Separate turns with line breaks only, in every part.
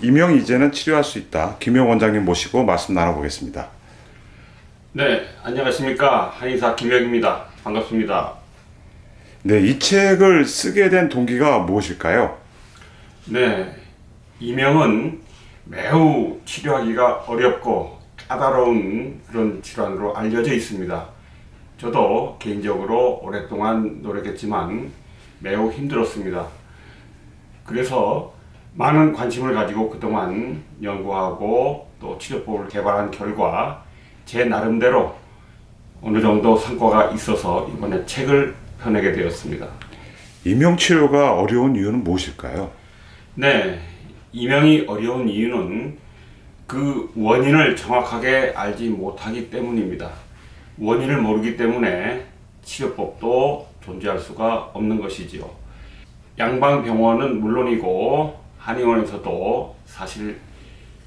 이명 이제는 치료할 수 있다. 김용 원장님 모시고 말씀 나눠보겠습니다.
네, 안녕하십니까. 한의사 김혁입니다. 반갑습니다.
네, 이 책을 쓰게 된 동기가 무엇일까요?
네, 이명은 매우 치료하기가 어렵고 까다로운 그런 질환으로 알려져 있습니다. 저도 개인적으로 오랫동안 노력했지만 매우 힘들었습니다. 그래서 많은 관심을 가지고 그동안 연구하고 또 치료법을 개발한 결과 제 나름대로 어느 정도 성과가 있어서 이번에 책을 펴내게 되었습니다.
이명 치료가 어려운 이유는 무엇일까요?
네, 이명이 어려운 이유는 그 원인을 정확하게 알지 못하기 때문입니다. 원인을 모르기 때문에 치료법도 존재할 수가 없는 것이지요. 양방병원은 물론이고 한의원에서도 사실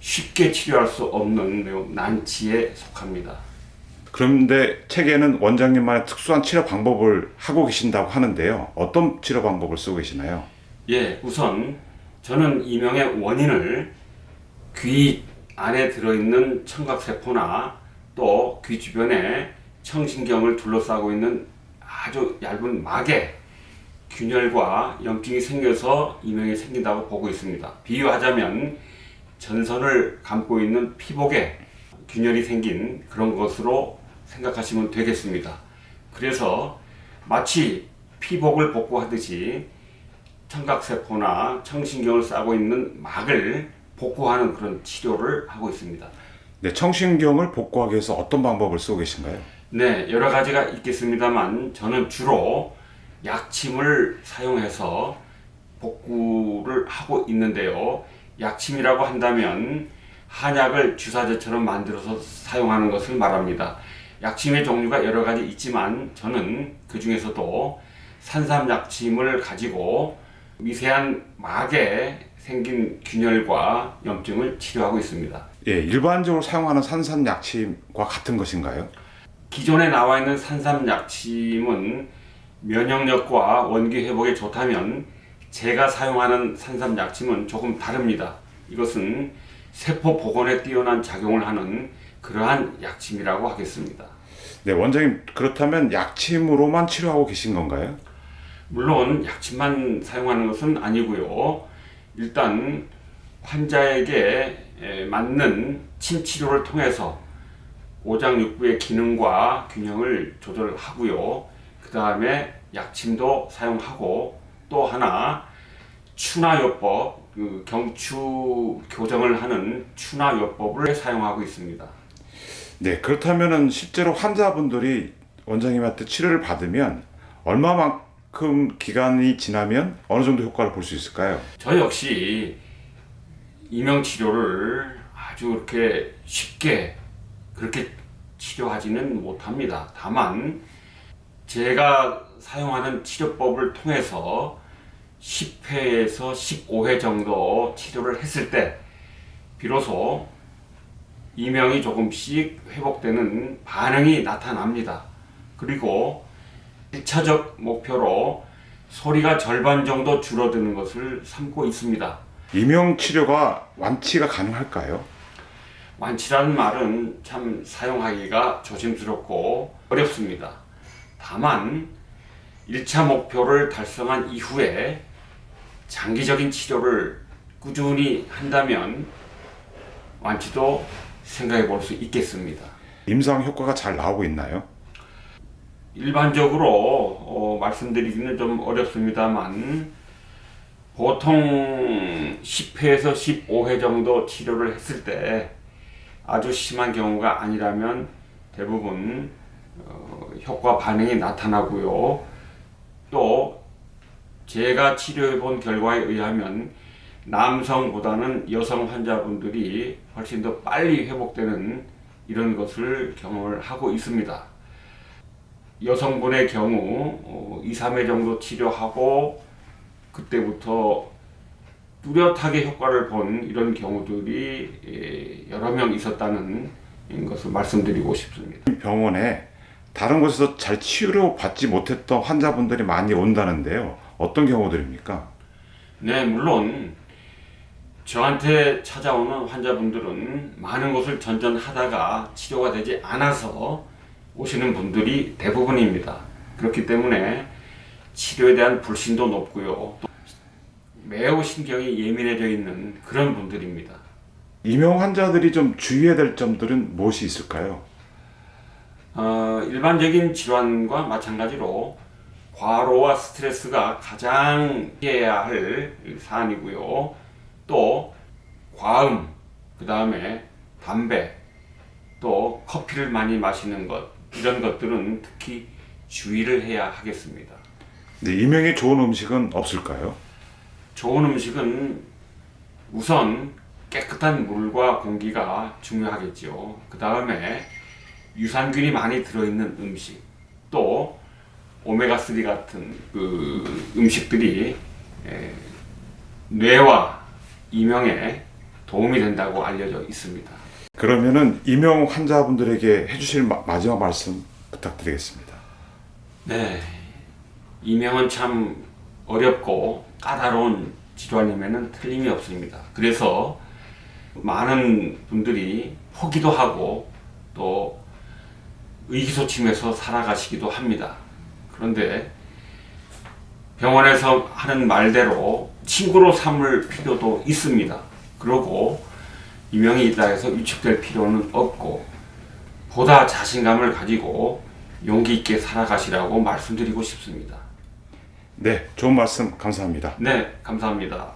쉽게 치료할 수 없는 매우 난치에 속합니다.
그런데 책에는 원장님만의 특수한 치료 방법을 하고 계신다고 하는데요. 어떤 치료 방법을 쓰고 계시나요?
예, 우선 저는 이명의 원인을 귀 안에 들어있는 청각세포나 또 귀 주변에 청신경을 둘러싸고 있는 아주 얇은 막에 균열과 염증이 생겨서 이명이 생긴다고 보고 있습니다. 비유하자면 전선을 감고 있는 피복에 균열이 생긴 그런 것으로 생각하시면 되겠습니다. 그래서 마치 피복을 복구하듯이 청각세포나 청신경을 싸고 있는 막을 복구하는 그런 치료를 하고 있습니다.
네, 청신경을 복구하기 위해서 어떤 방법을 쓰고 계신가요?
네, 여러 가지가 있겠습니다만 저는 주로 약침을 사용해서 복구를 하고 있는데요. 약침이라고 한다면 한약을 주사제처럼 만들어서 사용하는 것을 말합니다. 약침의 종류가 여러 가지 있지만 저는 그 중에서도 산삼약침을 가지고 미세한 막에 생긴 균열과 염증을 치료하고 있습니다.
예, 일반적으로 사용하는 산삼약침과 같은 것인가요?
기존에 나와 있는 산삼약침은 면역력과 원기 회복에 좋다면 제가 사용하는 산삼약침은 조금 다릅니다. 이것은 세포 복원에 뛰어난 작용을 하는 그러한 약침이라고 하겠습니다.
네, 원장님 그렇다면 약침으로만 치료하고 계신 건가요?
물론 약침만 사용하는 것은 아니고요. 일단 환자에게 맞는 침 치료를 통해서 오장육부의 기능과 균형을 조절하고요. 그 다음에 약침도 사용하고 또 하나 추나요법, 경추 교정을 하는 추나요법을 사용하고 있습니다.
네, 그렇다면은 실제로 환자분들이 원장님한테 치료를 받으면 얼마만큼 기간이 지나면 어느 정도 효과를 볼 수 있을까요?
저 역시 이명 치료를 아주 그렇게 쉽게 그렇게 치료하지는 못합니다. 다만 제가 사용하는 치료법을 통해서 10회에서 15회 정도 치료를 했을 때 비로소 이명이 조금씩 회복되는 반응이 나타납니다. 그리고 1차적 목표로 소리가 절반 정도 줄어드는 것을 삼고 있습니다.
이명 치료가 완치가 가능할까요?
완치라는 말은 참 사용하기가 조심스럽고 어렵습니다. 다만 1차 목표를 달성한 이후에 장기적인 치료를 꾸준히 한다면 완치도 생각해 볼 수 있겠습니다.
임상 효과가 잘 나오고 있나요?
일반적으로 말씀드리기는 좀 어렵습니다만 보통 10회에서 15회 정도 치료를 했을 때 아주 심한 경우가 아니라면 대부분 효과 반응이 나타나고요. 또 제가 치료해 본 결과에 의하면 남성보다는 여성 환자분들이 훨씬 더 빨리 회복되는 이런 것을 경험을 하고 있습니다. 여성분의 경우 2, 3회 정도 치료하고 그때부터 뚜렷하게 효과를 본 이런 경우들이 여러 명 있었다는 것을 말씀드리고 싶습니다.
병원에 다른 곳에서 잘 치료받지 못했던 환자분들이 많이 온다는데요. 어떤 경우들입니까?
네, 물론 저한테 찾아오는 환자분들은 많은 곳을 전전하다가 치료가 되지 않아서 오시는 분들이 대부분입니다. 그렇기 때문에 치료에 대한 불신도 높고요. 또 매우 신경이 예민해져 있는 그런 분들입니다.
이명 환자들이 좀 주의해야 될 점들은 무엇이 있을까요?
일반적인 질환과 마찬가지로 과로와 스트레스가 가장 피해야 할 사안이고요. 또 과음, 그 다음에 담배, 또 커피를 많이 마시는 것, 이런 것들은 특히 주의를 해야 하겠습니다.
네, 이명에 좋은 음식은 없을까요?
좋은 음식은 우선 깨끗한 물과 공기가 중요하겠죠. 그 다음에 유산균이 많이 들어있는 음식, 또 오메가3 같은 그 음식들이 뇌와 이명에 도움이 된다고 알려져 있습니다.
그러면은 이명 환자분들에게 해주실 마지막 말씀 부탁드리겠습니다.
네, 이명은 참 어렵고 까다로운 질환임에는 틀림이 없습니다. 그래서 많은 분들이 포기도 하고 또 의기소침해서 살아가시기도 합니다. 그런데 병원에서 하는 말대로 친구로 삼을 필요도 있습니다. 그러고 이명이 있다 해서 위축될 필요는 없고 보다 자신감을 가지고 용기 있게 살아가시라고 말씀드리고 싶습니다.
네, 좋은 말씀 감사합니다.
네, 감사합니다.